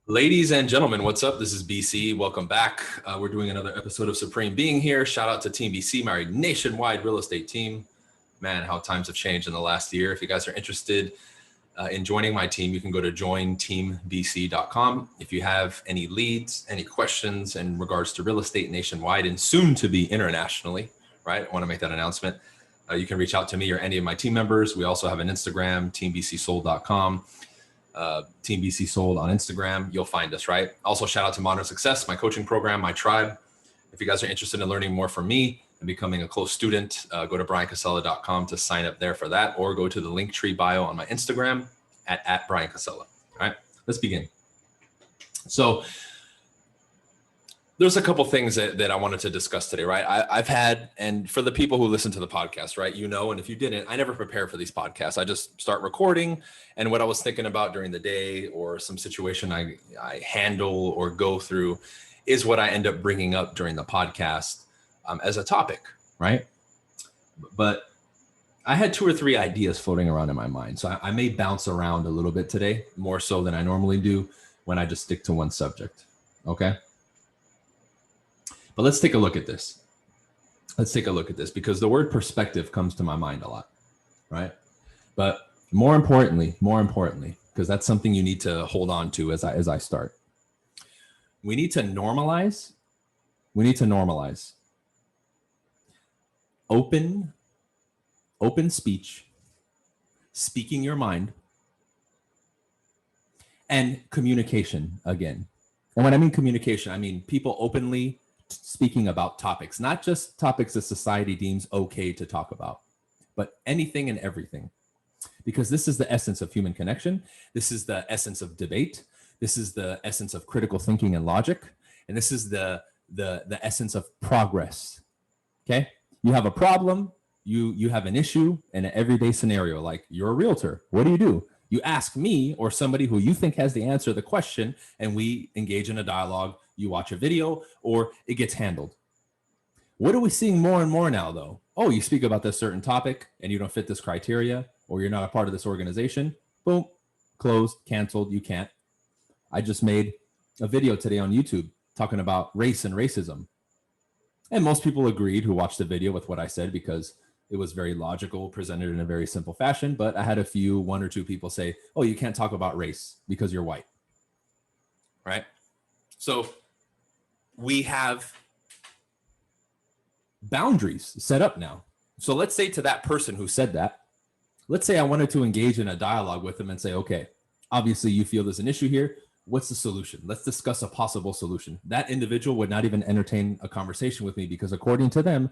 Ladies and gentlemen, what's up? This is BC. Welcome back. We're doing another episode of Supreme Being here. Shout out to Team BC, my nationwide real estate team. Man, how times have changed in the last year. If you guys are interested in joining my team, you can go to jointeambc.com. If you have any leads, any questions in regards to real estate nationwide and soon to be internationally, right? I want to make that announcement. You can reach out to me or any of my team members. We also have an Instagram, teambcsold.com. Team BC Sold on Instagram. You'll find us, right? Also, shout out to Modern Success, my coaching program, my tribe. If you guys are interested in learning more from me and becoming a close student, go to briancasella.com to sign up there for that, or go to the Linktree bio on my Instagram at Brian Casella. All right, let's begin. So there's a couple things that I wanted to discuss today, right? I've had, and for the people who listen to the podcast, right, and if you didn't, I never prepare for these podcasts. I just start recording, and what I was thinking about during the day or some situation I handle or go through is what I end up bringing up during the podcast as a topic, right? But I had 2 or 3 ideas floating around in my mind. So I may bounce around a little bit today, more so than I normally do when I just stick to one subject, okay? But let's take a look at this. Let's take a look at this because the word perspective comes to my mind a lot, right? But more importantly, because that's something you need to hold on to as I start. We need to normalize open speech, speaking your mind, and communication again. And when I mean communication, I mean people openly speaking about topics, not just topics that society deems okay to talk about, but anything and everything. Because this is the essence of human connection. This is the essence of debate. This is the essence of critical thinking and logic. And this is the essence of progress. Okay? You have a problem, you have an issue in an everyday scenario, like you're a realtor. What do? You ask me or somebody who you think has the answer to the question, and we engage in a dialogue. You watch a video, or it gets handled. What are we seeing more and more now, though? Oh, you speak about this certain topic, and you don't fit this criteria, or you're not a part of this organization. Boom, closed, canceled, you can't. I just made a video today on YouTube talking about race and racism. And most people agreed who watched the video with what I said because it was very logical, presented in a very simple fashion. But I had 1 or 2 people say, oh, you can't talk about race because you're white, right? So we have boundaries set up now. So let's say to that person who said that, let's say I wanted to engage in a dialogue with them and say, okay, obviously you feel there's an issue here. What's the solution? Let's discuss a possible solution. That individual would not even entertain a conversation with me because according to them,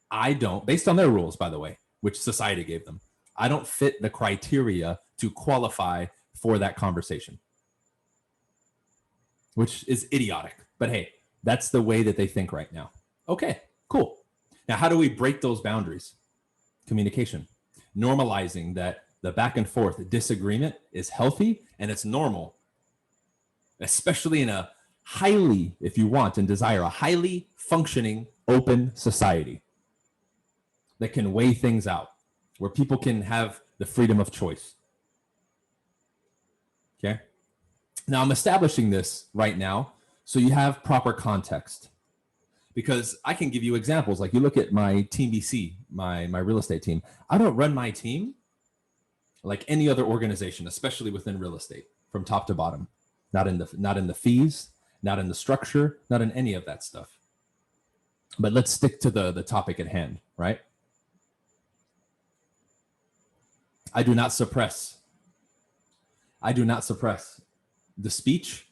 I don't, based on their rules, by the way, which society gave them, I don't fit the criteria to qualify for that conversation, which is idiotic. But hey, that's the way that they think right now. Okay, cool. Now, how do we break those boundaries? Communication, normalizing that the back and forth disagreement is healthy and it's normal, especially in a highly, if you want and desire, a highly functioning open society that can weigh things out, where people can have the freedom of choice. Okay. Now I'm establishing this right now so you have proper context, because I can give you examples. Like you look at my team BC, my real estate team. I don't run my team like any other organization, especially within real estate, from top to bottom. Not in the fees, not in the structure, not in any of that stuff. But let's stick to the topic at hand, right? I do not suppress the speech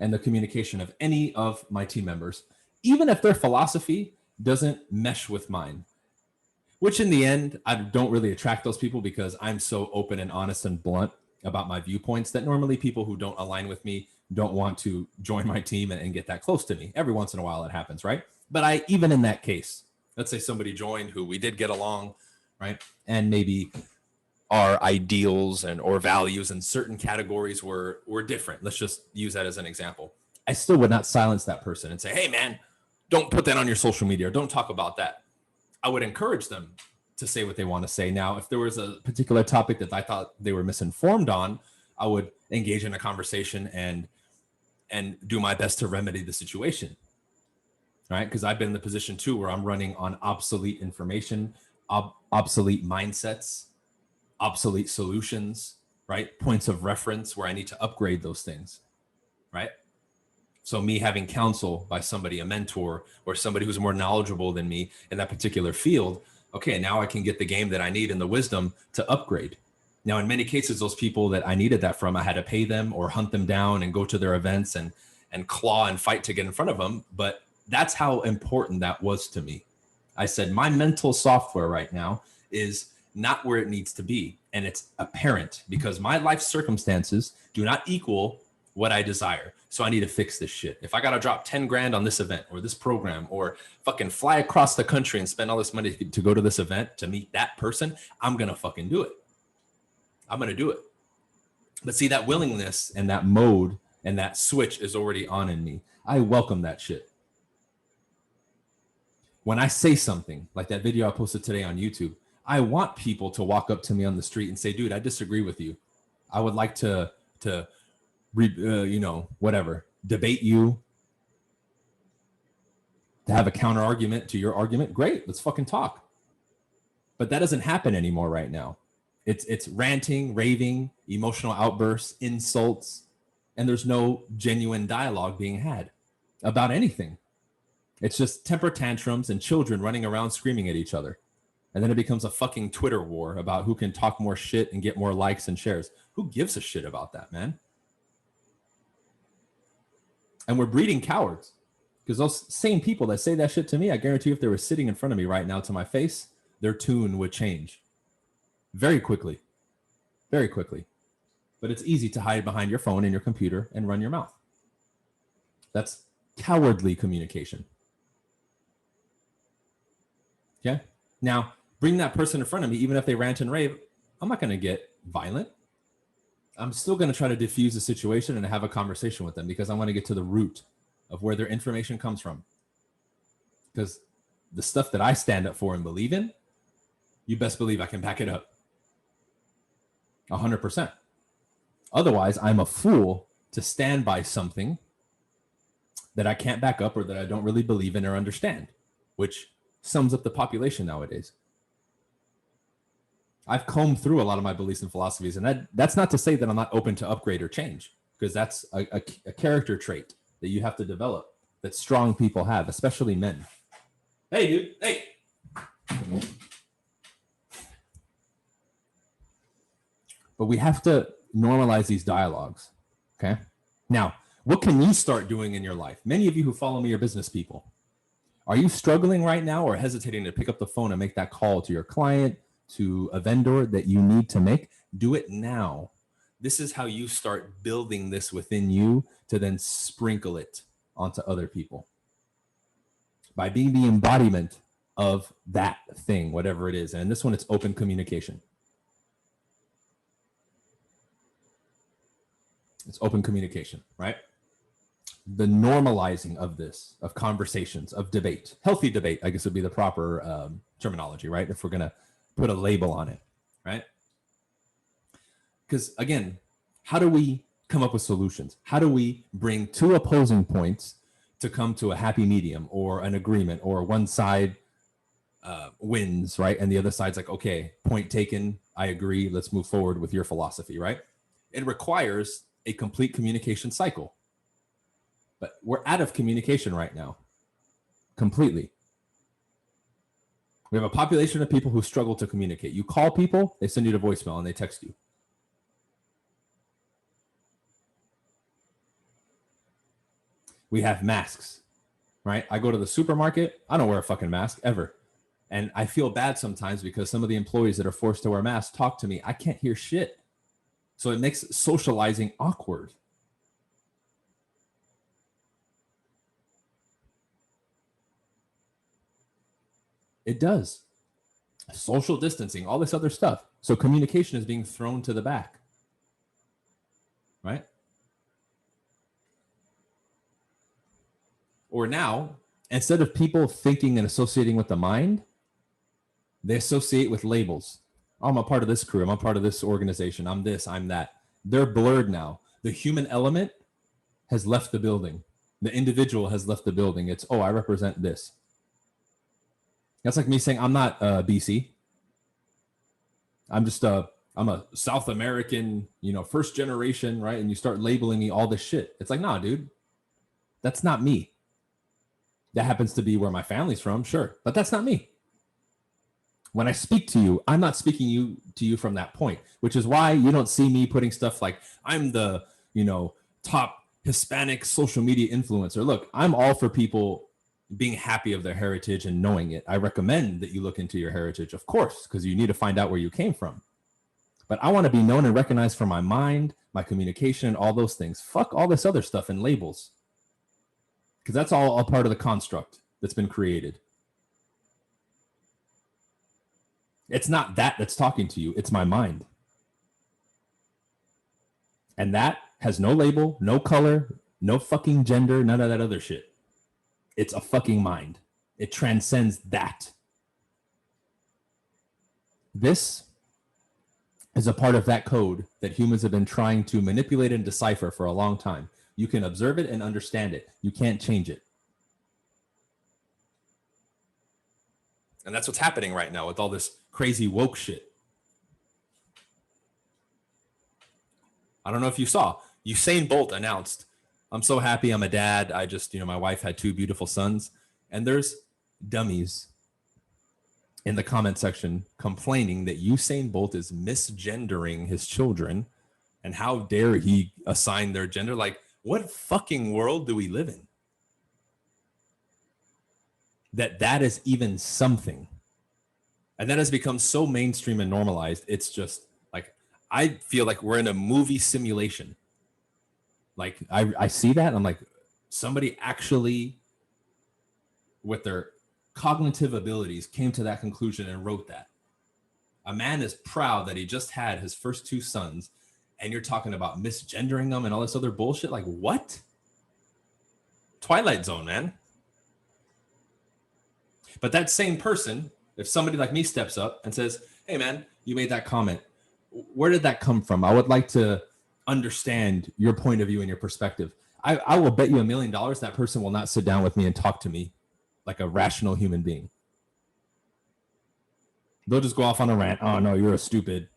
and the communication of any of my team members, even if their philosophy doesn't mesh with mine, which in the end, I don't really attract those people because I'm so open and honest and blunt about my viewpoints that normally people who don't align with me don't want to join my team and get that close to me. Every once in a while it happens, right? But even in that case, let's say somebody joined who we did get along, right? And maybe our ideals or values in certain categories were different. Let's just use that as an example. I still would not silence that person and say, hey man, don't put that on your social media or don't talk about that. I would encourage them to say what they want to say. Now, if there was a particular topic that I thought they were misinformed on, I would engage in a conversation and and do my best to remedy the situation. Right? Because I've been in the position too where I'm running on obsolete information, obsolete mindsets, obsolete solutions, right? Points of reference where I need to upgrade those things, right? So me having counsel by somebody, a mentor, or somebody who's more knowledgeable than me in that particular field, okay, now I can get the game that I need and the wisdom to upgrade. Now, in many cases, those people that I needed that from, I had to pay them or hunt them down and go to their events and claw and fight to get in front of them. But that's how important that was to me. I said, my mental software right now is not where it needs to be. And it's apparent because my life circumstances do not equal what I desire. So I need to fix this shit. If I got to drop 10 grand on this event or this program or fucking fly across the country and spend all this money to go to this event to meet that person, I'm going to fucking do it. I'm going to do it. But see, that willingness and that mode and that switch is already on in me. I welcome that shit. When I say something like that video I posted today on YouTube, I want people to walk up to me on the street and say, dude, I disagree with you. I would like to whatever, debate you, to have a counter argument to your argument. Great, let's fucking talk. But that doesn't happen anymore right now. It's ranting, raving, emotional outbursts, insults, and there's no genuine dialogue being had about anything. It's just temper tantrums and children running around screaming at each other. And then it becomes a fucking Twitter war about who can talk more shit and get more likes and shares. Who gives a shit about that, man? And we're breeding cowards because those same people that say that shit to me, I guarantee you if they were sitting in front of me right now to my face, their tune would change very quickly, very quickly. But it's easy to hide behind your phone and your computer and run your mouth. That's cowardly communication. Okay. Now, bring that person in front of me, even if they rant and rave, I'm not going to get violent. I'm still going to try to diffuse the situation and have a conversation with them because I want to get to the root of where their information comes from. Because the stuff that I stand up for and believe in, you best believe I can back it up. 100%. Otherwise, I'm a fool to stand by something that I can't back up or that I don't really believe in or understand, which sums up the population nowadays. I've combed through a lot of my beliefs and philosophies, and that's not to say that I'm not open to upgrade or change, because that's a character trait that you have to develop that strong people have, especially men. Hey, dude. Hey. But we have to normalize these dialogues, okay? Now, what can you start doing in your life? Many of you who follow me are business people. Are you struggling right now or hesitating to pick up the phone and make that call to your client, to a vendor that you need to make? Do it now. This is how you start building this within you to then sprinkle it onto other people. By being the embodiment of that thing, whatever it is. And in this one, it's open communication. It's open communication, right? The normalizing of this, of conversations, of debate, healthy debate, I guess would be the proper terminology, right? If we're going to put a label on it, right? Because again, how do we come up with solutions? How do we bring two opposing points to come to a happy medium or an agreement, or one side wins, right? And the other side's like, okay, point taken. I agree. Let's move forward with your philosophy, right? It requires a complete communication cycle. But we're out of communication right now, completely. We have a population of people who struggle to communicate. You call people, they send you to voicemail and they text you. We have masks, right? I go to the supermarket, I don't wear a fucking mask ever. And I feel bad sometimes because some of the employees that are forced to wear masks talk to me. I can't hear shit. So it makes socializing awkward. It does. Social distancing, all this other stuff. So communication is being thrown to the back, right? Or now, instead of people thinking and associating with the mind, they associate with labels. Oh, I'm a part of this crew. I'm a part of this organization. I'm this, I'm that. They're blurred now. The human element has left the building. The individual has left the building. It's, oh, I represent this. That's like me saying, I'm not BC. I'm just I'm a South American, first generation, right? And you start labeling me all this shit. It's like, nah, dude, that's not me. That happens to be where my family's from, sure, but that's not me. When I speak to you, I'm not speaking to you from that point, which is why you don't see me putting stuff like I'm the, top Hispanic social media influencer. Look, I'm all for people being happy of their heritage and knowing it. I recommend that you look into your heritage, of course, because you need to find out where you came from. But I want to be known and recognized for my mind, my communication, and all those things. Fuck all this other stuff and labels. Because that's all a part of the construct that's been created. It's not that that's talking to you. It's my mind. And that has no label, no color, no fucking gender, none of that other shit. It's a fucking mind. It transcends that. This is a part of that code that humans have been trying to manipulate and decipher for a long time. You can observe it and understand it. You can't change it. And that's what's happening right now with all this crazy woke shit. I don't know if you saw, Usain Bolt announced, I'm so happy I'm a dad. I just, my wife had 2 beautiful sons. And there's dummies in the comment section complaining that Usain Bolt is misgendering his children and how dare he assign their gender. Like, what fucking world do we live in? That is even something. And that has become so mainstream and normalized. It's just like, I feel like we're in a movie simulation. Like I see that and I'm like, somebody actually with their cognitive abilities came to that conclusion and wrote that. A man is proud that he just had his first 2 sons and you're talking about misgendering them and all this other bullshit. Like, what? Twilight Zone, man. But that same person, if somebody like me steps up and says, hey man, you made that comment, where did that come from? I would like to understand your point of view and your perspective. I will bet you $1 million that person will not sit down with me and talk to me like a rational human being. They'll just go off on a rant. Oh no, you're a stupid,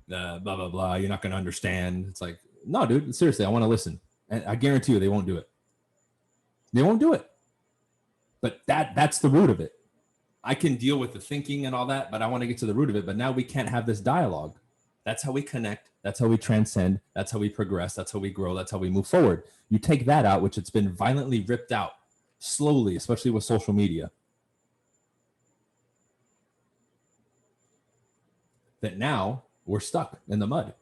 blah, blah, blah. You're not going to understand. It's like, no, dude, seriously, I want to listen. And I guarantee you they won't do it. They won't do it. But that's the root of it. I can deal with the thinking and all that, but I want to get to the root of it. But now we can't have this dialogue. That's how we connect. That's how we transcend. That's how we progress. That's how we grow. That's how we move forward. You take that out, which it's been violently ripped out slowly, especially with social media. That now we're stuck in the mud.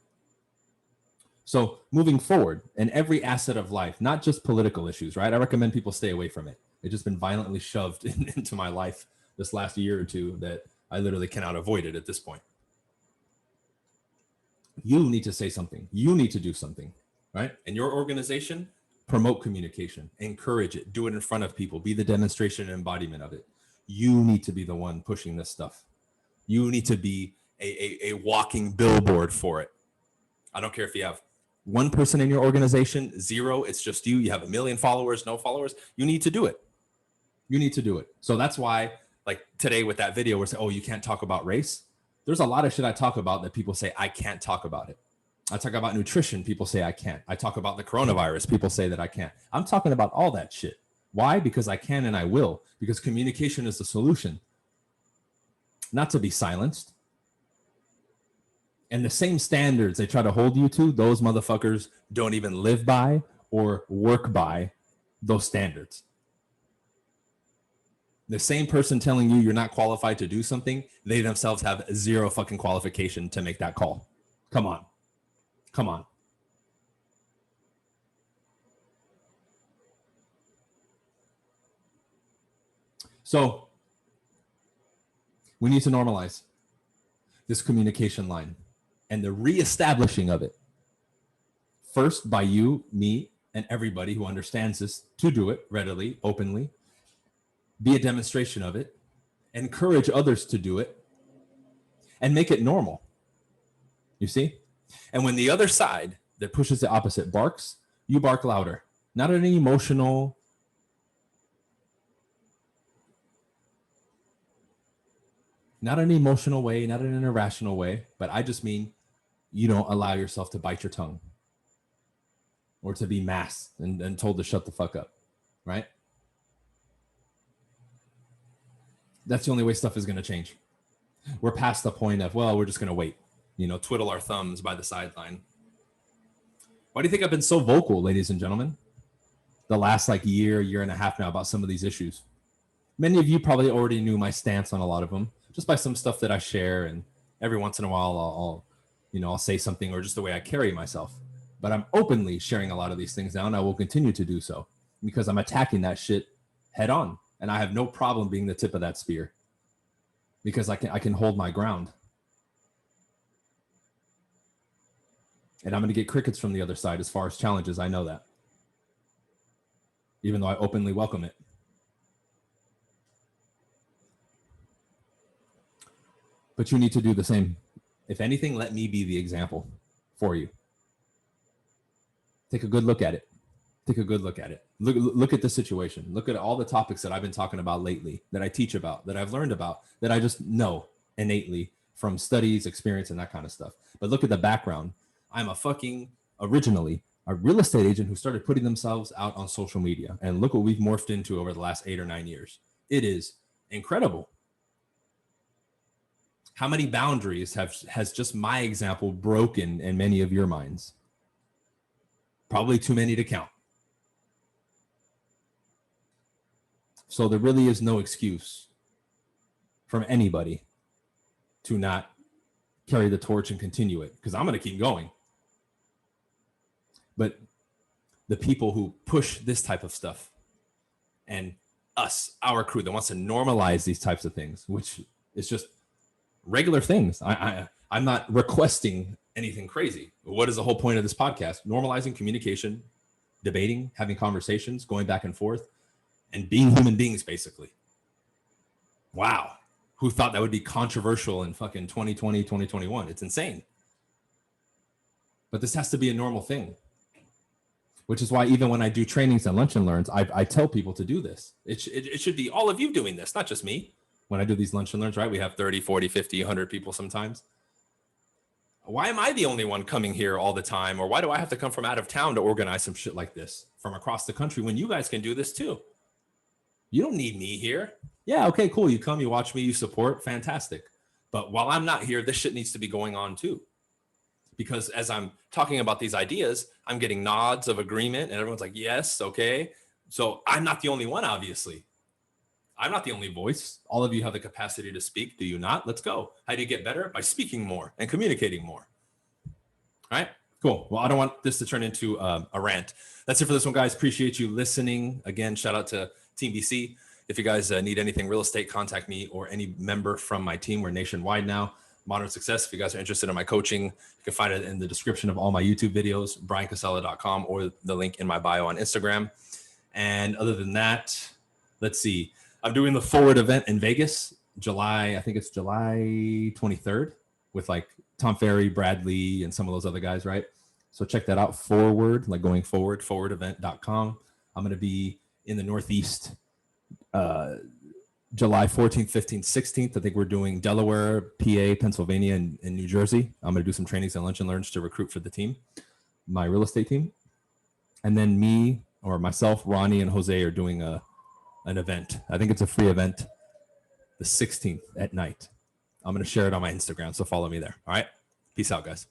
So moving forward in every asset of life, not just political issues, right? I recommend people stay away from it. It's just been violently shoved into my life this last year or two that I literally cannot avoid it at this point. You need to say something. You need to do something, right? And your organization, promote communication, encourage it, do it in front of people, be the demonstration and embodiment of it. You need to be the one pushing this stuff. You need to be a walking billboard for it. I don't care if you have 1 person in your organization, 0, it's just you. You have 1 million followers, no followers. You need to do it. You need to do it. So that's why, like today with that video, we're saying, oh, you can't talk about race. There's a lot of shit I talk about that people say I can't talk about it. I talk about nutrition. People say I can't. I talk about the coronavirus. People say that I can't. I'm talking about all that shit. Why? Because I can and I will. Because communication is the solution. Not to be silenced. And the same standards they try to hold you to, those motherfuckers don't even live by or work by those standards. The same person telling you you're not qualified to do something, they themselves have 0 fucking qualification to make that call. Come on. Come on. So we need to normalize this communication line and the reestablishing of it. First, by you, me, and everybody who understands this to do it readily, openly. Be a demonstration of it. Encourage others to do it. And make it normal. You see? And when the other side that pushes the opposite barks, you bark louder. Not in an emotional, not in an emotional way, not in an irrational way, but I just mean you don't allow yourself to bite your tongue or to be masked and told to shut the fuck up, right? That's the only way stuff is going to change. We're past the point of, well, we're just going to wait, twiddle our thumbs by the sideline. Why do you think I've been so vocal, ladies and gentlemen, the last year and a half now about some of these issues? Many of you probably already knew my stance on a lot of them just by some stuff that I share. And every once in a while, I'll say something or just the way I carry myself. But I'm openly sharing a lot of these things now, and I will continue to do so because I'm attacking that shit head on. And I have no problem being the tip of that spear because I can hold my ground. And I'm going to get crickets from the other side as far as challenges. I know that. Even though I openly welcome it. But you need to do the same. If anything, let me be the example for you. Take a good look at it. Take a good look at it. Look at the situation. Look at all the topics that I've been talking about lately, that I teach about, that I've learned about, that I just know innately from studies, experience, and that kind of stuff. But look at the background. I'm originally a real estate agent who started putting themselves out on social media. And look what we've morphed into over the last 8 or 9 years. It is incredible. How many boundaries has just my example broken in many of your minds? Probably too many to count. So there really is no excuse from anybody to not carry the torch and continue it, because I'm going to keep going. But the people who push this type of stuff and us, our crew that wants to normalize these types of things, which is just regular things. I'm not requesting anything crazy. What is the whole point of this podcast? Normalizing communication, debating, having conversations, going back and forth, and being human beings, basically. Wow. Who thought that would be controversial in fucking 2020, 2021? It's insane. But this has to be a normal thing, which is why even when I do trainings and lunch and learns, I tell people to do this. It should be all of you doing this, not just me. When I do these lunch and learns, right? We have 30, 40, 50, 100 people sometimes. Why am I the only one coming here all the time? Or why do I have to come from out of town to organize some shit like this from across the country when you guys can do this too? You don't need me here. Yeah, okay, cool. You come, you watch me, you support, fantastic. But while I'm not here, this shit needs to be going on too. Because as I'm talking about these ideas, I'm getting nods of agreement and everyone's like, yes, okay. So I'm not the only one, obviously. I'm not the only voice. All of you have the capacity to speak. Do you not? Let's go. How do you get better? By speaking more and communicating more. All right, cool. Well, I don't want this to turn into a rant. That's it for this one, guys. Appreciate you listening. Again, shout out to Team BC. If you guys need anything real estate, contact me or any member from my team. We're nationwide now. Modern Success. If you guys are interested in my coaching, you can find it in the description of all my YouTube videos, briancasella.com, or the link in my bio on Instagram. And other than that, let's see. I'm doing the Forward event in Vegas, I think it's July 23rd with like Tom Ferry, Bradley, and some of those other guys, right? So check that out. Forward, like going forward, forwardevent.com. I'm going to be in the Northeast, July 14th, 15th, 16th. I think we're doing Delaware, PA, Pennsylvania, and New Jersey. I'm going to do some trainings and lunch and learns to recruit for the team, my real estate team. And then me or myself, Ronnie, and Jose are doing an event. I think it's a free event, the 16th at night. I'm going to share it on my Instagram, so follow me there. All right. Peace out, guys.